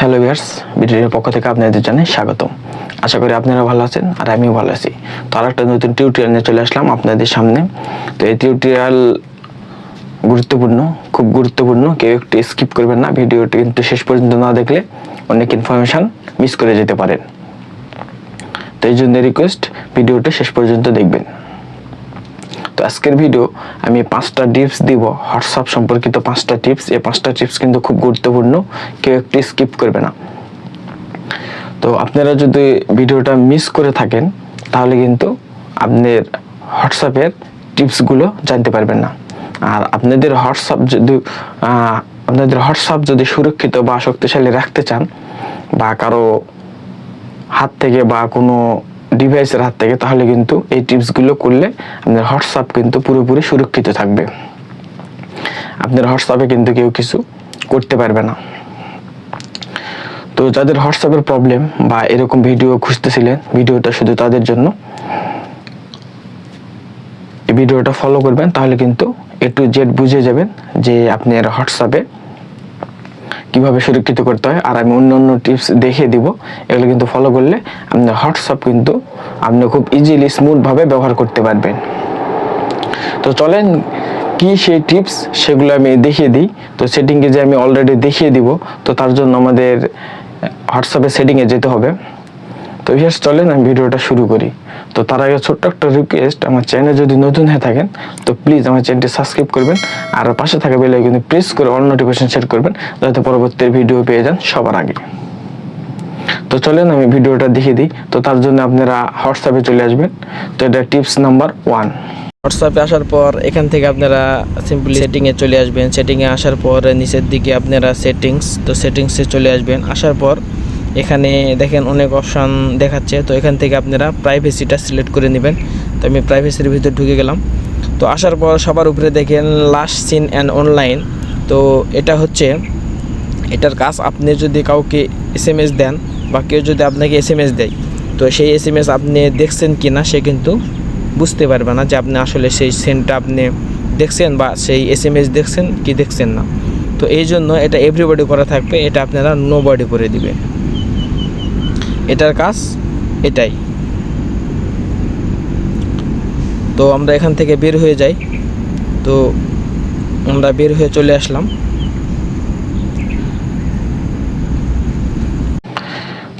Hello viewers, ভিডিওর পক্ষ থেকে আপনাদের জানাই স্বাগতম। আশা করি আপনারা ভালো আছেন আর আমিও ভালো আছি। তো আরেকটা নতুন টিউটোরিয়াল নিয়ে চলে আসলাম আপনাদের সামনে। তো এই টিউটোরিয়াল খুব গুরুত্বপূর্ণ, কেউ একটু স্কিপ করবেন না। ভিডিওটি কিন্তু শেষ পর্যন্ত না দেখলে অনেক ইনফরমেশন মিস করে যেতে পারেন। তো এই জন্য রিকোয়েস্ট, ভিডিওটা শেষ পর্যন্ত দেখবেন। তো আজকের ভিডিও আমি 5টা টিপস দিব, হোয়াটসঅ্যাপ সম্পর্কিত 5টা টিপস। এই 5টা টিপস কিন্তু খুব গুরুত্বপূর্ণ, কেউ একটু স্কিপ করবে না। তো আপনারা যদি ভিডিওটা মিস করে থাকেন তাহলে কিন্তু আপনার হোয়াটসঅ্যাপের টিপসগুলো জানতে পারবেন না। আর আপনাদের হোয়াটসঅ্যাপ যদি সুরক্ষিত বা শক্তিশালী রাখতে চান, বা কারো হাত থেকে বা কোনো ডিভাইসের হাত থেকে, তাহলে কিন্তু এই টিপসগুলো করলে আপনার হোয়াটসঅ্যাপ কিন্তু পুরোপুরি সুরক্ষিত থাকবে। আপনার হোয়াটসঅ্যাপে কিন্তু কেউ কিছু করতে পারবে না। তো যাদের হোয়াটসঅ্যাপের প্রবলেম বা এরকম ভিডিও খুঁজতেছিলেন, ভিডিওটা শুধু তাদের জন্য। এই ভিডিওটা ফলো করবেন, তাহলে কিন্তু A to Z বুঝে যাবেন যে আপনার হোয়াটসঅ্যাপে কিভাবে সুরক্ষিত করতে হয়। আর আমি অন্য টিপস দেখিয়ে দিব, এগুলো কিন্তু ফলো করলে আপনার হোয়াটসঅ্যাপ কিন্তু আপনি খুব ইজিলি স্মুথভাবে ব্যবহার করতে পারবেন। তো চলেন কি সেই টিপস সেগুলো আমি দেখিয়ে দিই। তো সেটিংয়ে যে আমি অলরেডি দেখিয়ে দিব, তো তার জন্য আমাদের হোয়াটসঅ্যাপের সেটিংয়ে যেতে হবে। তো ভিউয়ার্স, চলেন আমি ভিডিওটা শুরু করি। তো তার আগে ছোট্ট একটা রিকোয়েস্ট, আমার চ্যানেলে যদি নতুন হয়ে থাকেন তো প্লিজ আমার চ্যানেলটি সাবস্ক্রাইব করবেন, আর পাশে থাকা বেল আইকনে প্রেস করে অল নোটিফিকেশন সেট করবেন, যাতে পরবর্তী ভিডিও পেয়ে যান সবার আগে। তো চলেন আমি ভিডিওটা দেখিয়ে দিই। তো তার জন্য আপনারা হোয়াটসঅ্যাপে চলে আসবেন। তো এটা টিপস নাম্বার 1। হোয়াটসঅ্যাপে আসার পর এখান থেকে আপনারা সিম্পলি সেটিংয়ে চলে আসবেন। সেটিংয়ে আসার পর নিচের দিকে আপনারা সেটিংসে চলে আসবেন। আসার পর এখানে দেখেন অনেক অপশান দেখাচ্ছে। তো এখান থেকে আপনারা প্রাইভেসিটা সিলেক্ট করে নেবেন। তো আমি প্রাইভেসির ভিতরে ঢুকে গেলাম। তো আসার পর সবার উপরে দেখেন লাস্ট সিন অ্যান্ড অনলাইন। তো এটা হচ্ছে, এটার কাজ, আপনি যদি কাউকে SMS দেন বা কেউ যদি আপনাকে SMS দেয়, তো সেই SMS আপনি দেখছেন কি না সে কিন্তু বুঝতে পারবে না যে আপনি আসলে সেই সিনটা আপনি দেখছেন বা সেই SMS দেখছেন কি দেখছেন না। তো এই জন্য এটা এভরিবডি করা থাকবে, এটা আপনারা নোবডি করে দিবেন। এটার কাজ এটাই। তো আমরা এখান থেকে বের হয়ে যাই। তো আমরা বের হয়ে চলে আসলাম।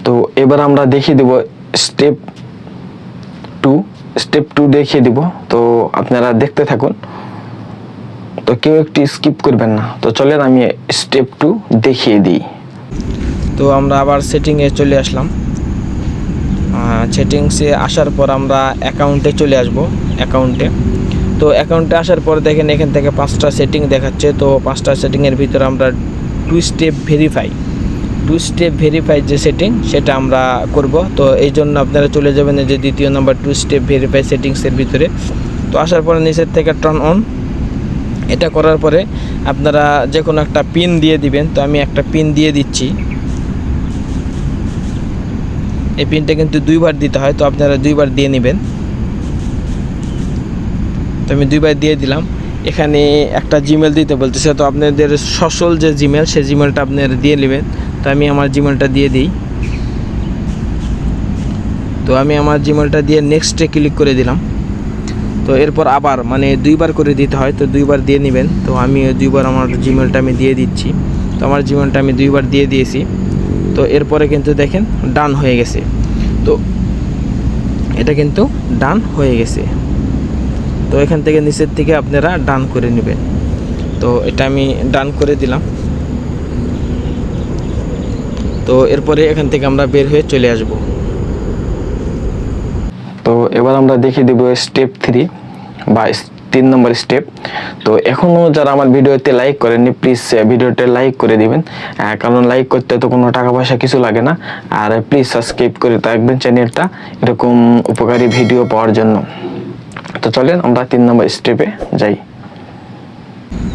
তো এবার আমরা দেখিয়ে দেব স্টেপ 2 দেখিয়ে দিব। তো আপনারা দেখতে থাকুন, তো কেউ একটু স্কিপ করবেন না। তো চলেন আমি স্টেপ 2 দেখিয়ে দিই। তো আমরা আবার সেটিংয়ে চলে আসলাম। সেটিংসে আসার পর আমরা অ্যাকাউন্টে চলে আসব। তো অ্যাকাউন্টে আসার পর দেখেন এখান থেকে 5টা সেটিং দেখাচ্ছে। তো 5টা সেটিংয়ের ভিতরে আমরা 2 স্টেপ ভেরিফাই যে সেটিং, সেটা আমরা করব। তো এই জন্য আপনারা চলে যাবেন যে দ্বিতীয় নাম্বার 2 স্টেপ ভেরিফাই সেটিংসের ভিতরে। তো আসার পরে নিচের থেকে টার্ন অন, এটা করার পরে আপনারা যে কোনো একটা পিন দিয়ে দিবেন। তো আমি একটা পিন দিয়ে দিচ্ছি। এই পিনটা কিন্তু 2বার দিতে হয়, তো আপনারা 2বার দিয়ে নেবেন। তো আমি 2বার দিয়ে দিলাম। এখানে একটা জিমেল দিতে বলতেছে, তো আপনাদের সচল যে জিমেল, সেই জিমেলটা আপনারা দিয়ে নেবেন। তো আমি আমার জিমেলটা দিয়ে দিই। তো আমি আমার জিমেলটা দিয়ে নেক্সটে ক্লিক করে দিলাম। তো এরপর আবার 2বার করে দিতে হয়, তো 2বার দিয়ে নেবেন। তো আমি 2বার আমার জিমেলটা আমি দিয়ে দিচ্ছি। তো আমার জিমেলটা আমি 2বার দিয়ে দিয়েছি। তো এরপরে কিন্তু দেখেন ডান হয়ে গেছে। তো এটা কিন্তু ডান হয়ে গেছে। তো এখান থেকে নিচের থেকে আপনারা ডান করে নেবেন। তো এটা আমি ডান করে দিলাম। তো এরপরে এখান থেকে আমরা বের হয়ে চলে আসব। তো এবার আমরা দেখিয়ে দেব স্টেপ 3 বা 3 নম্বর স্টেপ। তো এখনও যারা আমার ভিডিওতে লাইক করেননি, প্লিজ ভিডিওতে লাইক করে দিবেন, কারণ লাইক করতে তো কোনো টাকা পয়সা কিছু লাগে না। আর প্লিজ সাবস্ক্রাইব করে রাখবেন চ্যানেলটা, এরকম উপকারী ভিডিও পাওয়ার জন্য। তো চলেন আমরা 3 নম্বর স্টেপে যাই।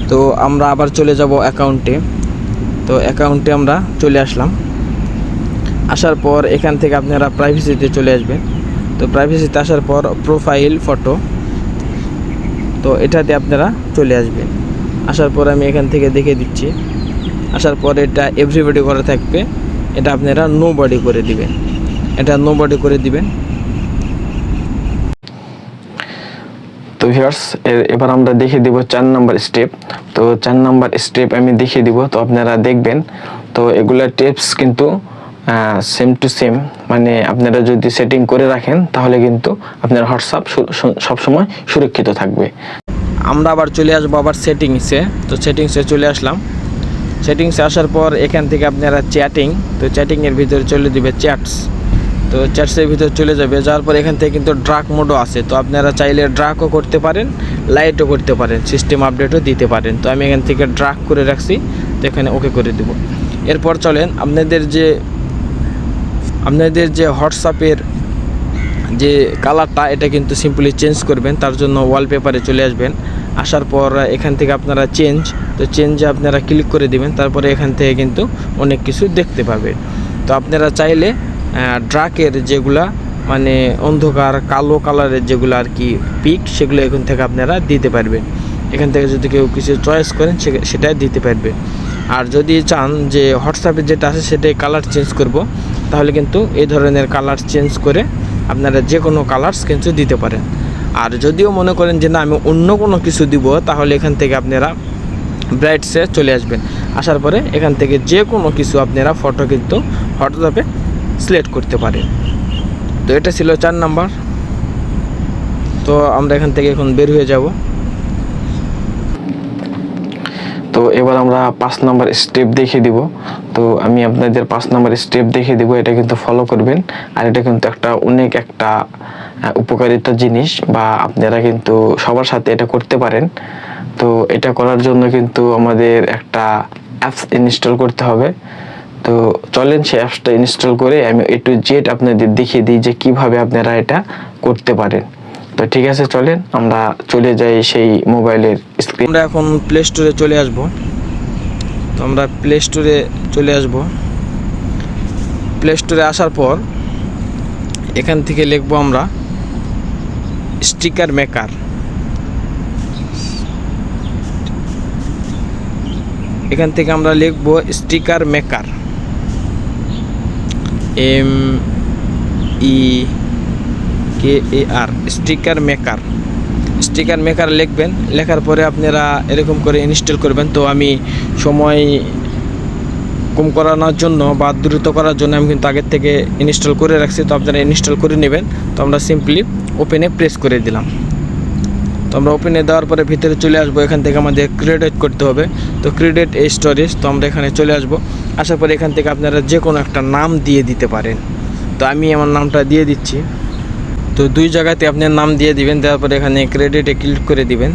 তো আমরা আবার চলে যাব অ্যাকাউন্টে। তো অ্যাকাউন্টে আমরা চলে আসলাম। আসার পর এখান থেকে আপনারা প্রাইভেসিতে চলে আসবেন। তো প্রাইভেসিতে আসার পর প্রোফাইল ফটো, তো এটাতে আপনারা চলে আসবেন। আসার পর আমি এখান থেকে দেখে দিচ্ছি। আসার পর এটা এভরিবডি করা থাকবে, এটা আপনারা নো বডি করে দিবেন, এটা নো বডি করে দিবেন। তো ভিউয়ার্স এবার আমরা দেখিয়ে দিব 4 নাম্বার স্টেপ। তো 4 নাম্বার স্টেপ আমি দেখিয়ে দিব, তো আপনারা দেখবেন। তো এগুলা টিপস কিন্তু সেম টু সেম, মানে আপনারা যদি সেটিং করে রাখেন তাহলে কিন্তু আপনার হোয়াটসঅ্যাপ সবসময় সুরক্ষিত থাকবে। আমরা আবার চলে আসবো আবার সেটিংসে। তো সেটিংসে চলে আসলাম। সেটিংসে আসার পর এখান থেকে আপনারা চ্যাটিং, তো চ্যাটিংয়ের ভিতরে চলে দিবে চ্যাটস। তো চ্যাটসের ভিতরে চলে যাবে, যাওয়ার পর এখান থেকে কিন্তু ড্রাগ মোডও আছে। তো আপনারা চাইলে ড্রাগও করতে পারেন, লাইটও করতে পারেন, সিস্টেম আপডেটও দিতে পারেন। তো আমি এখান থেকে ড্রাগ করে রাখছি, তো এখানে ওকে করে দেব। এরপর চলেন আপনাদের যে হোয়াটসঅ্যাপের যে কালারটা, এটা কিন্তু সিম্পলি চেঞ্জ করবেন। তার জন্য ওয়ালপেপারে চলে আসবেন। আসার পর এখান থেকে আপনারা চেঞ্জে আপনারা ক্লিক করে দিবেন। তারপরে এখান থেকে কিন্তু অনেক কিছু দেখতে পাবেন। তো আপনারা চাইলে ড্রাকের যেগুলা মানে অন্ধকার কালো কালারের যেগুলো আর কি পিক, সেগুলো এখান থেকে আপনারা দিতে পারবেন। এখান থেকে যদি কেউ কিছু চয়েস করেন সেটাই দিতে পারবেন। আর যদি চান যে হোয়াটসঅ্যাপে যেটা আছে সেটাই কালার চেঞ্জ করব, তাহলে কিন্তু এই ধরনের কালার চেঞ্জ করে আপনারা যে কোনো কালার্স কিন্তু দিতে পারেন। আর যদিও মনে করেন যে না আমি অন্য কোনো কিছু দিব, তাহলে এখান থেকে আপনারা ব্রাইটসে চলে আসবেন। আসার পরে এখান থেকে যে কোনো কিছু আপনারা ফটো কিন্তু হোয়াটসঅ্যাপে সিলেক্ট করতে পারেন। তো এটা ছিল 4 নাম্বার। তো আমরা এখান থেকে এখন বের হয়ে যাব। তো এবার আমরা 5 নাম্বার স্টেপ দেখিয়ে দিব। তো আমি আপনাদের 5 নাম্বার স্টেপ দেখিয়ে দিব, এটা কিন্তু ফলো করবেন। আর এটা কিন্তু অনেক একটা উপকারিতা জিনিস, বা আপনারা কিন্তু সবার সাথে এটা করতে পারেন। তো এটা করার জন্য কিন্তু আমাদের একটা অ্যাপস ইনস্টল করতে হবে। তো চলেন সেই অ্যাপসটা ইনস্টল করে আমি A to Z আপনাদের দেখিয়ে দিই যে কিভাবে আপনারা এটা করতে পারেন। তো ঠিক আছে, চলেন আমরা চলে যাই সেই মোবাইলের স্ক্রিন। আমরা এখন প্লে স্টোরে চলে আসব। তো আমরা প্লে স্টোরে চলে আসব। প্লে স্টোরে আসার পর এখান থেকে লিখব আমরা স্টিকার মেকার। এখান থেকে আমরা লিখব sticker maker, MEKAR, sticker maker. Sticker maker লিখবেন, লেখার পরে আপনারা এরকম করে ইনস্টল করবেন। তো আমি সময় কম করানোর জন্য বা দ্রুত করার জন্য আমি কিন্তু আগের থেকে ইনস্টল করে রাখছি। তো আপনারা ইনস্টল করে নেবেন। তো আমরা সিম্পলি ওপেনে প্রেস করে দিলাম। তো আমরা ওপেনে দেওয়ার পরে ভিতরে চলে আসবো। এখান থেকে আমাদের ক্রিয়েট করতে হবে। তো ক্রিয়েট এ স্টোরেজ, তো আমরা এখানে চলে আসবো। আসার পরে এখান থেকে আপনারা যে কোনো একটা নাম দিয়ে দিতে পারেন। তো আমি আমার নামটা দিয়ে দিচ্ছি। তো 2 জায়গাতে আপনার নাম দিয়ে দিবেন। দেওয়ার পরে এখানে ক্রেডিটে ক্লিক করে দিবেন।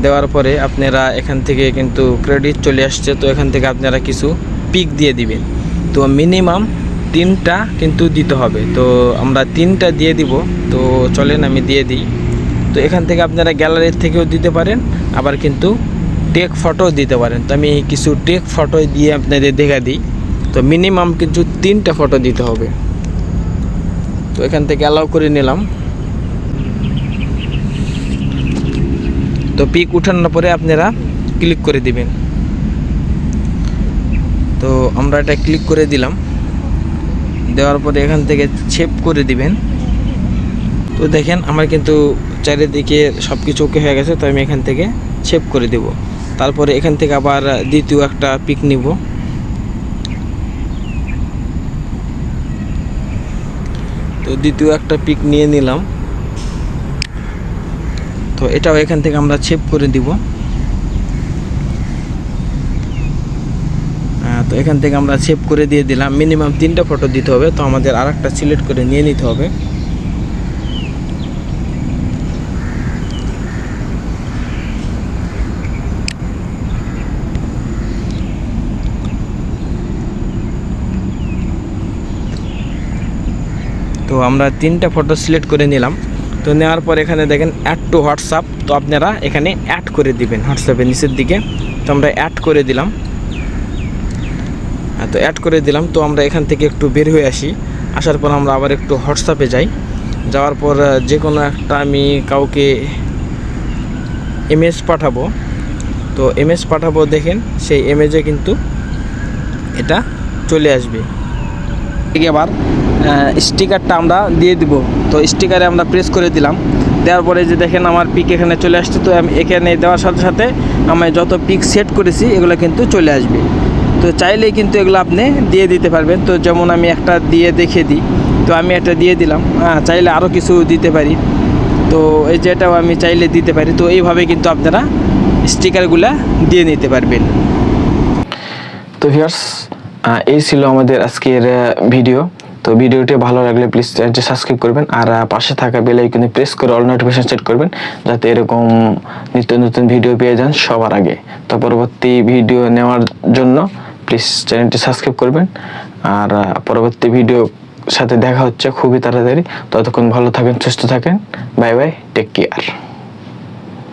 দেওয়ার পরে আপনারা এখান থেকে কিন্তু ক্রেডিট চলে আসছে। তো এখান থেকে আপনারা কিছু পিক দিয়ে দিবেন। তো মিনিমাম 3টা কিন্তু দিতে হবে। তো আমরা 3টা দিয়ে দিব। তো চলেন আমি দিয়ে দিই। তো এখান থেকে আপনারা গ্যালারির থেকেও দিতে পারেন, আবার কিন্তু টেক ফটো দিতে পারেন। তো আমি কিছু টেক ফটো দিয়ে আপনাদের দেখা দিই। তো মিনিমাম কিন্তু 3টা ফটো দিতে হবে। তো এখান থেকে অ্যালাউ করে নিলাম। তো পিক উঠানোর পরে আপনারা ক্লিক করে দিবেন। তো আমরা এটা ক্লিক করে দিলাম। দেওয়ার পরে এখান থেকে সেভ করে দিবেন। তো দেখেন আমার কিন্তু চারিদিকে সব কিছু ওকে হয়ে গেছে। তো আমি এখান থেকে সেভ করে দেব। তারপরে এখান থেকে আবার দ্বিতীয় একটা পিক নিব। তো দ্বিতীয় একটা পিক নিয়ে নিলাম। তো এটাও এখান থেকে আমরা সেভ করে দিব। তো এখান থেকে আমরা সেভ করে দিয়ে দিলাম। মিনিমাম 3টা ফটো দিতে হবে। তো আমাদের আরেকটা সিলেক্ট করে নিয়ে নিতে হবে। তো আমরা 3টা ফটো সিলেক্ট করে নিলাম। তো নেওয়ার পর এখানে দেখেন অ্যাড টু হোয়াটসঅ্যাপ। তো আপনারা এখানে অ্যাড করে দিবেন হোয়াটসঅ্যাপের নিচের দিকে। তো আমরা অ্যাড করে দিলাম। তো অ্যাড করে দিলাম। তো আমরা এখান থেকে একটু বের হয়ে আসি। আসার পর আমরা আবার একটু হোয়াটসঅ্যাপে যাই। যাওয়ার পর যে কোনো একটা আমি কাউকে ইমেজ পাঠাবো। তো ইমেজ পাঠাবো, দেখেন সেই ইমেজে কিন্তু এটা চলে আসবে। এবার স্টিকারটা আমরা দিয়ে দিব। তো স্টিকারে আমরা প্রেস করে দিলাম, দেওয়ার পরে যে দেখেন আমার পিক এখানে চলে আসছে। তো আমি এখানে দেওয়ার সাথে সাথে আমি যত পিক সেট করেছি এগুলো কিন্তু চলে আসবে। তো চাইলেই কিন্তু এগুলো আপনি দিয়ে দিতে পারবেন। তো যেমন আমি একটা দিয়ে দেখে দিই, তো আমি একটা দিয়ে দিলাম, চাইলে আরও কিছু দিতে পারি। তো এই যেটাও আমি চাইলে দিতে পারি। তো এইভাবে কিন্তু আপনারা স্টিকারগুলা দিয়ে নিতে পারবেন। তো ভিউয়ার্স, এই ছিল আমাদের আজকের ভিডিও। তো ভিডিওটি ভালো লাগলে প্লিজ চ্যানেলটি সাবস্ক্রাইব করবেন, আর পাশে থাকা বেল আইকনে প্রেস করে অল নোটিফিকেশন সেট করবেন, যাতে এরকম নিত্য নতুন ভিডিও পেয়ে যান সবার আগে। তো পরবর্তী ভিডিও নেওয়ার জন্য প্লিজ চ্যানেলটি সাবস্ক্রাইব করবেন। আর পরবর্তী ভিডিও সাথে দেখা হচ্ছে খুবই তাড়াতাড়ি। ততক্ষণ ভালো থাকেন, সুস্থ থাকেন। Bye bye, take care.